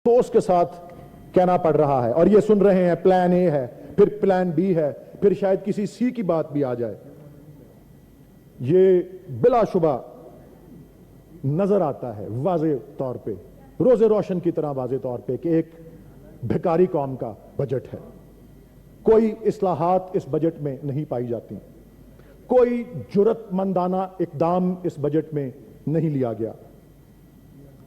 تو اس کے ساتھ کہنا پڑ رہا ہے، اور یہ سن رہے ہیں پلان اے ہے، پھر پلان بی ہے، پھر شاید کسی سی کی بات بھی آ جائے۔ یہ بلا شبہ نظر آتا ہے واضح طور پہ، روز روشن کی طرح واضح طور پہ، کہ ایک بھکاری قوم کا بجٹ ہے۔ کوئی اصلاحات اس بجٹ میں نہیں پائی جاتی، کوئی جرأت مندانہ اقدام اس بجٹ میں نہیں لیا گیا،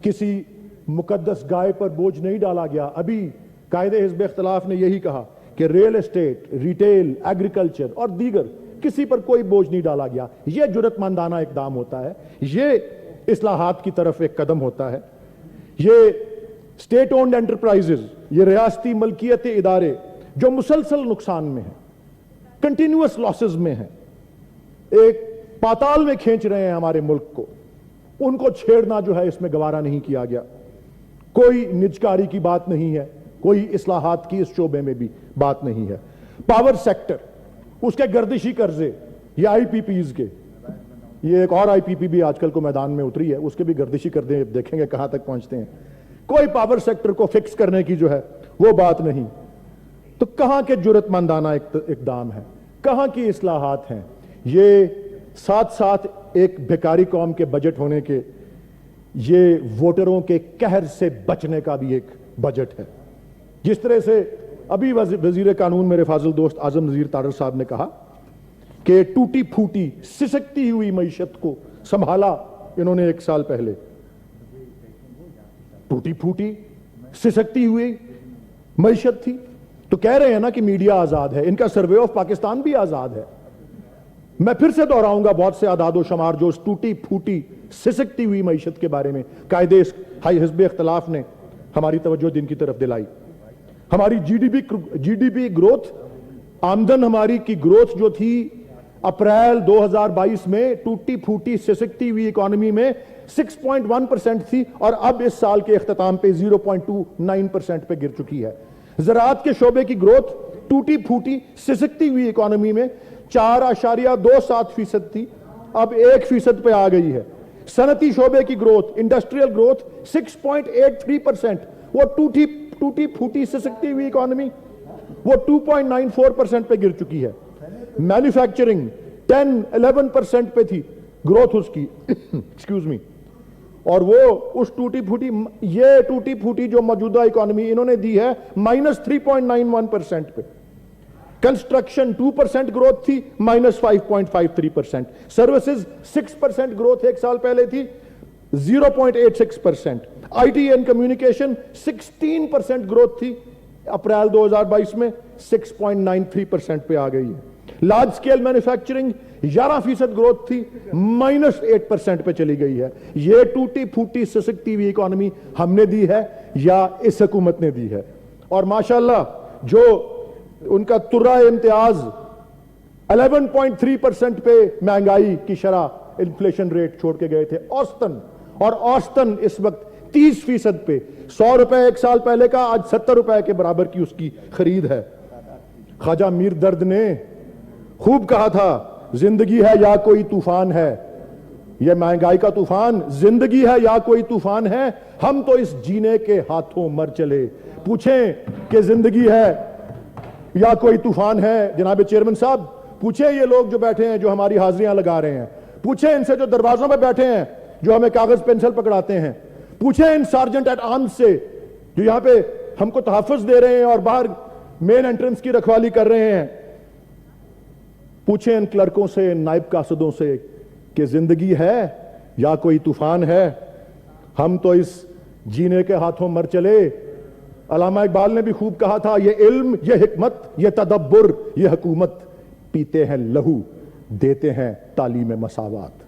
کسی مقدس گائے پر بوجھ نہیں ڈالا گیا۔ ابھی قائد حزب اختلاف نے یہی کہا کہ ریل اسٹیٹ، ریٹیل، ایگریکلچر اور دیگر کسی پر کوئی بوجھ نہیں ڈالا گیا۔ یہ جرأت مندانہ اقدام ہوتا ہے، یہ اصلاحات کی طرف ایک قدم ہوتا ہے۔ یہ اسٹیٹ اونڈ انٹرپرائزز، یہ ریاستی ملکیت ادارے جو مسلسل نقصان میں ہیں، کنٹینیوس لاسز میں ہیں، ایک پاتال میں کھینچ رہے ہیں ہمارے ملک کو، ان کو چھیڑنا جو ہے اس میں گوارا نہیں کیا گیا۔ کوئی نجکاری کی بات نہیں ہے، کوئی اصلاحات کی اس شعبے میں بھی بات نہیں ہے۔ پاور سیکٹر، اس کے گردشی قرضے، یہ آئی پی پیز کے، یہ ایک اور آئی پی پی بھی آج کل کو میدان میں اتری ہے، اس کے بھی گردشی قرضے دیکھیں گے کہاں تک پہنچتے ہیں۔ کوئی پاور سیکٹر کو فکس کرنے کی جو ہے وہ بات نہیں۔ تو کہاں کے جرأت مندانہ اقدام ہے، کہاں کی اصلاحات ہیں؟ یہ ساتھ ساتھ ایک بھکاری قوم کے بجٹ ہونے کے، یہ ووٹروں کے قہر سے بچنے کا بھی ایک بجٹ ہے۔ جس طرح سے ابھی وزیر قانون میرے فاضل دوست اعظم نذیر تارڑ صاحب نے کہا کہ ٹوٹی پھوٹی سسکتی ہوئی معیشت کو سنبھالا انہوں نے 1 سال پہلے۔ ٹوٹی پھوٹی سسکتی ہوئی معیشت تھی، تو کہہ رہے ہیں نا کہ میڈیا آزاد ہے، ان کا سروے آف پاکستان بھی آزاد ہے۔ میں پھر سے دہراؤں گا بہت سے اعداد و شمار جو اس ٹوٹی پھوٹی سسکتی ہوئی معیشت کے بارے میں قائد حزب اختلاف نے ہماری توجہ دن کی طرف دلائی۔ ہماری جی ڈی پی گروتھ، آمدن ہماری کی گروتھ جو تھی اپریل 2022 میں ٹوٹی پھوٹی سسکتی ہوئی اکانومی میں 6.1% تھی، اور اب اس سال کے اختتام پہ 0.29% پہ گر چکی ہے۔ زراعت کے شعبے کی گروتھ ٹوٹی پھوٹی سسکتی ہوئی اکانومی میں 4.27% تھی، اب 1% پہ آ گئی ہے۔ صنعتی شعبے کی گروتھ، انڈسٹریل گروتھ 6.83%، وہ ٹوٹی پھوٹی سسکتی ہوئی اکانومی وہ 2.94% پہ گر چکی ہے۔ مینوفیکچرنگ 10-11% پہ تھی گروتھ اس کی ایکسکیوز می، اور وہ اس ٹوٹی پھوٹی جو موجودہ اکانومی انہوں نے دی ہے -3.91% پہ۔ کنسٹرکشن 2% گروتھ تھی -5.53%۔ سروسز 6% گروتھ 1 سال پہلے تھی 0.86%۔ I T and communication 16% growth تھی اپریل 2022 میں 6.93% پہ آ گئی ہے۔ لارج سکیل مینوفیکچرنگ 11% گروتھ تھی -8% پہ چلی گئی ہے۔ یہ ٹوٹی پھوٹی سسکتی ہوئی اکانومی ہم نے دی ہے یا اس حکومت نے دی ہے؟ اور ماشاءاللہ جو ان کا ترہ امتیاز 11.3% پہ مہنگائی کی شرح انفلیشن ریٹ چھوڑ کے گئے تھے اوسطن، اور اوسطن اس وقت 30% پہ، 100 روپے 1 سال پہلے کا آج 70 روپے کے برابر کی اس کی خرید ہے۔ خواجہ میر درد نے خوب کہا تھا، زندگی ہے یا کوئی طوفان ہے، یہ مہنگائی کا طوفان زندگی ہے یا کوئی طوفان ہے، ہم تو اس جینے کے ہاتھوں مر چلے۔ پوچھیں کہ زندگی ہے یا کوئی طوفان ہے، جناب چیئرمین صاحب پوچھیں یہ لوگ جو بیٹھے ہیں جو ہماری حاضریاں لگا رہے ہیں، پوچھیں ان سے جو دروازوں پہ بیٹھے ہیں جو ہمیں کاغذ پینسل پکڑاتے ہیں، پوچھیں ان سارجنٹ ایٹ آرمز سے جو یہاں پہ ہم کو تحفظ دے رہے ہیں اور باہر مین انٹرنس کی رکھوالی کر رہے ہیں، پوچھیں ان کلرکوں سے، ان نائب قاصدوں سے کہ زندگی ہے یا کوئی طوفان ہے، ہم تو اس جینے کے ہاتھوں مر چلے۔ علامہ اقبال نے بھی خوب کہا تھا، یہ علم، یہ حکمت، یہ تدبر، یہ حکومت، پیتے ہیں لہو، دیتے ہیں تعلیم مساوات۔